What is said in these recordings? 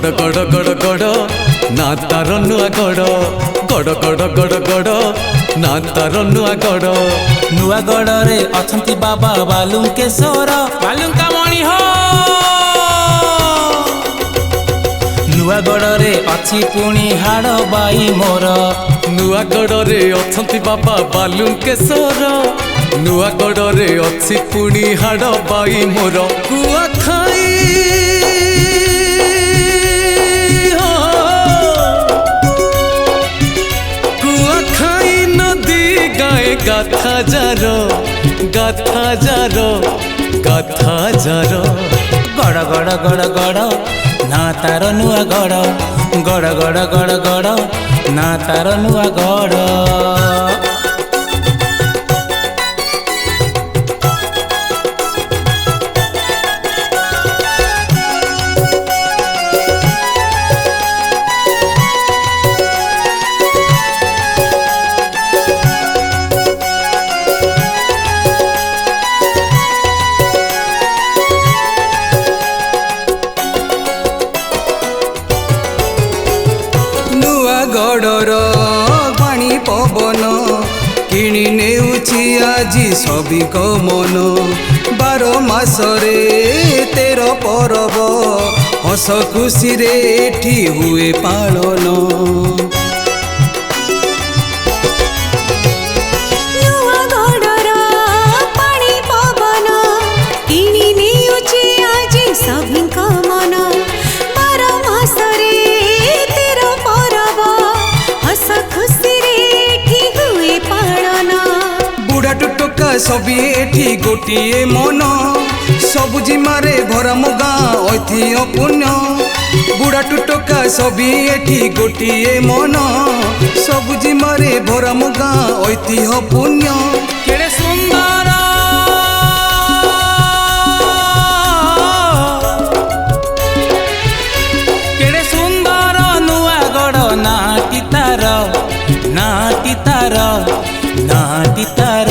गड़ गड़ गड़ गड़ ना तार नुआ गड़ गड़ गड़ गड़ गड़ ना तार नुआ गड़ नुआगढ़ रे अछंती बाबा बालुकेश्वर बालुका मणि हो। नुआगढ़ रे अछि पुणी हाड़ बाई मोर नुआगढ़ रे अछंती बाबा बालुकेश्वर नुआगढ़ रे अछि पुणी हाड़ बाई मोर कुआखाई कुआखाई नदी गाए गाथा जार गाथा जार गाथा जार गड़ गड़ गड़ गड़ ना तार नुआ गड़ गड़ गड़ गड़ गड़ ना तार नुआ गड़। नुआगढ़ पानी पवन किणी नेउछि आजी सबिक मन 12 मासरे 13 परब हस खुशी रे एठी हुए पालन। सबी एठी गोटिए मन सबुजिमारे भरम गाँ ऐतिह्य पुण्य बुढ़ा टुटका सबी एठी गोटिए मन सबुजिमारे भरम गाँ ऐतिह्य पुण्य। केड़े सुंदर केड़े सुंदर नुआगढ़ नाटी तार नाटी तार नाटी तार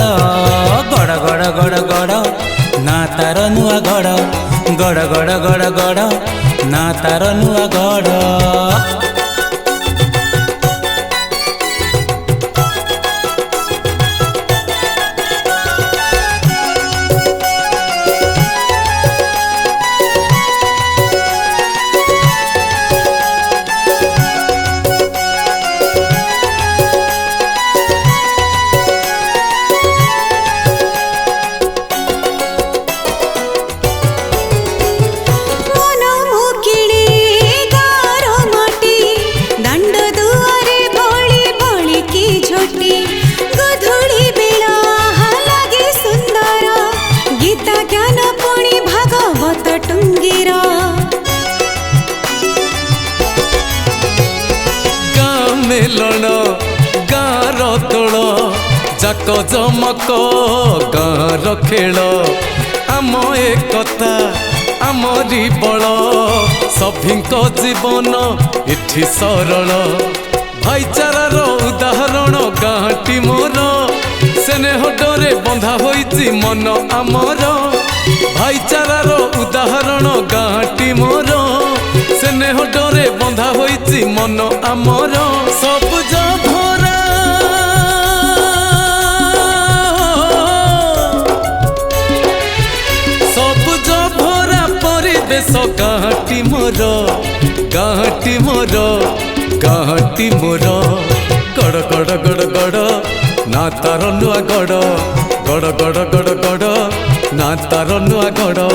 गड़ गड़ गड़ गड़ ना तार नुआ गड़ गड़ गड़ गड़ गड़ ना तार नुआ गड़। मेलन गाँर तोल जाक जमक गाँर खेल आम एकता आमरी बल सभिंक जीवन इठी सरल भाईचारार उदाहरण गाँटी मोर स्नेह डरे बंधा होइछि मन आमर भाईचारार उदाहरण गाँटी मोर स्नेह डरे बंधा होइछि मन आमर सबुज भरा सबुज भरा परिवेश गाँटी मोर गाँटी मोर गाँटी मोर गड़ गड़ गड़ गड़ ना तार नुआ गड़ गड़ गड़ गड़ गड़ ना तार नुआ गड़।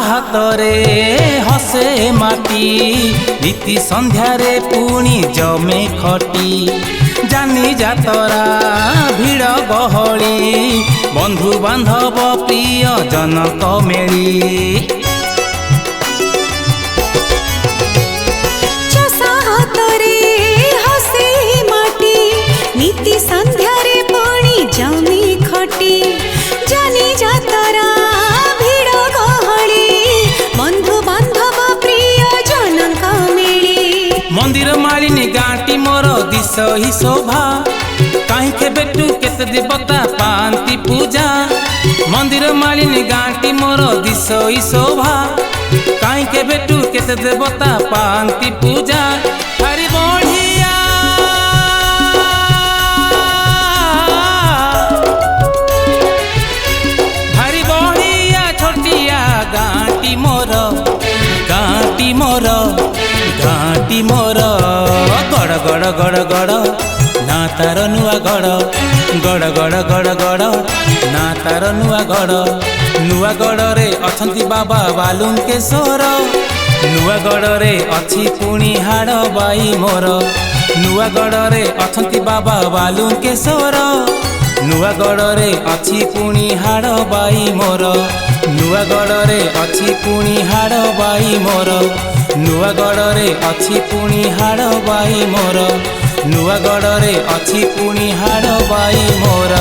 हातरे हसे माटी रीति संध्यारे पुणी जमे खटी जानी जातरा भिड़ गहली बंधु बांधव प्रिय जनक मेली। चषा हातरे ମାଳିନୀ ଗାଁଟି ମୋର ଦିଶ ହି ଶୋଭା କାହିଁ କେବେଠୁ କେତେ ଦେବତା ପାଆନ୍ତି ପୂଜା ମନ୍ଦିର ମାଳିନୀ ଗାଁଟି ମୋର ଦିଶ ହି ଶୋଭା କାହିଁ କେବେଠୁ କେତେ ଦେବତା ପାଆନ୍ତି ପୂଜା ଭାରି ବଢ଼ିଆ ଭାରି ବଢ଼ିଆ ଛୋଟିଆ ଗାଁଟି ମୋର ଗାଁଟି ମୋର ଗାଁଟି ମୋର ଗଡ଼ ଗଡ଼ ଗଡ଼ ଗଡ଼ ନା ତାର ନୂଆ ଗଡ଼ ଗଡ଼ ଗଡ଼ ଗଡ଼ ଗଡ଼ ନା ତାର ନୂଆ ଗଡ଼ ନୂଆ ଗଡ଼ରେ ଅଛନ୍ତି ବାବା ବାଲୁଙ୍କେଶ୍ୱର ନୂଆ ଗଡ଼ରେ ଅଛି ପୁଣି ହାଡ଼ ବାଇ ମୋର ନୂଆ ଗଡ଼ରେ ଅଛନ୍ତି ବାବା ବାଲୁଙ୍କେଶ୍ୱର ନୂଆ ଗଡ଼ରେ ଅଛି ପୁଣି ହାଡ଼ ବାଇ ମୋର ନୂଆ ଗଡ଼ରେ ଅଛି ପୁଣି ହାଡ଼ ବାଇ ମୋର ନୂଆ ଗଡ଼ରେ ଅଛି ପୁଣି ହାଡ଼ ବାଇ ମୋର ନୂଆ ଗଡ଼ରେ ଅଛି ପୁଣି ହାଡ଼ ବାଇ ମୋର।